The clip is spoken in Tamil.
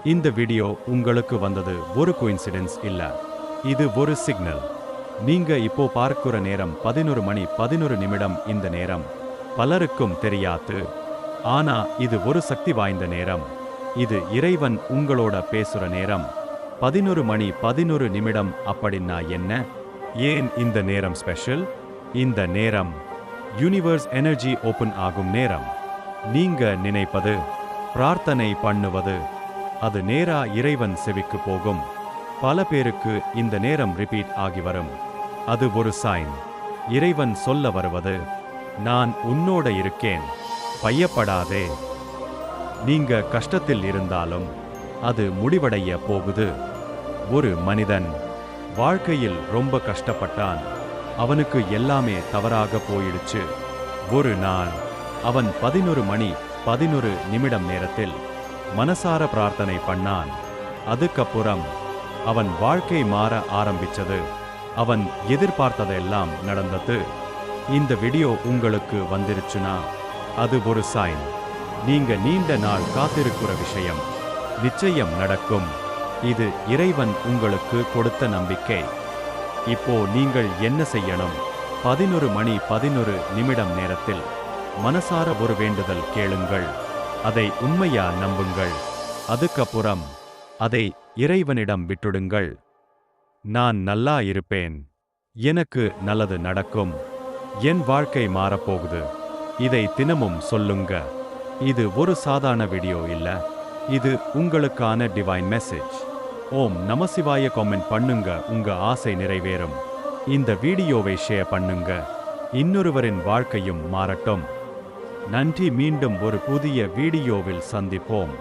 இந்த வீடியோ உங்களுக்கு வந்தது ஒரு கோயின்சிடென்ஸ் இல்ல. இது ஒரு சிக்னல். நீங்க இப்போ பார்க்கிற நேரம் 11 மணி 11 நிமிடம். இந்த நேரம் பலருக்கும் தெரியாது. ஆனா இது ஒரு சக்தி வாய்ந்த நேரம். இது இறைவன் உங்களோட பேசுற நேரம். 11 மணி 11 நிமிடம் அப்படின்னா என்ன? ஏன் இந்த நேரம் ஸ்பெஷல்? இந்த நேரம் யூனிவர்ஸ் எனர்ஜி ஓபன் ஆகும் நேரம். நீங்க நினைப்பது, பிரார்த்தனை பண்ணுவது, அது நேரா இறைவன் செவிக்கு போகும். பல பேருக்கு இந்த நேரம் ரிப்பீட் ஆகி வரும். அது ஒரு சைன். இறைவன் சொல்ல வருவது, நான் உன்னோட இருக்கேன், பயப்படாதே. நீங்க கஷ்டத்தில் இருந்தாலும் அது முடிவடைய போகுது. ஒரு மனிதன் வாழ்க்கையில் ரொம்ப கஷ்டப்பட்டான். அவனுக்கு எல்லாமே தவறாக போயிடுச்சு. ஒரு நாள் அவன் 11 மணி 11 நிமிடம் நேரத்தில் மனசார பிரார்த்தனை பண்ணான். அதுக்கப்புறம் அவன் வாழ்க்கை மாற ஆரம்பிச்சது. அவன் எதிர்பார்த்ததெல்லாம் நடந்தது. இந்த வீடியோ உங்களுக்கு வந்துருச்சுன்னா அது ஒரு சைன். நீங்க நீண்ட நாள் காத்திருக்கிற விஷயம் நிச்சயம் நடக்கும். இது இறைவன் உங்களுக்கு கொடுத்த நம்பிக்கை. இப்போ நீங்கள் என்ன செய்யணும்? 11 மணி 11 நிமிடம் நேரத்தில் மனசார ஒரு வேண்டுதல் கேளுங்கள். அதை உண்மையா நம்புங்கள். அதுக்கப்புறம் அதை இறைவனிடம் விட்டுடுங்கள். நான் நல்லா இருப்பேன், எனக்கு நல்லது நடக்கும், என் வாழ்க்கை மாறப்போகுது. இதை தினமும் சொல்லுங்க. இது ஒரு சாதாரண வீடியோ இல்ல, இது உங்களுக்கான டிவைன் மெசேஜ். ஓம் நமசிவாய கமெண்ட் பண்ணுங்க, உங்க ஆசை நிறைவேறும். இந்த வீடியோவை ஷேர் பண்ணுங்க, இன்னொருவரின் வாழ்க்கையும் மாறட்டும். நன்றி. மீண்டும் ஒரு புதிய வீடியோவில் சந்திப்போம்.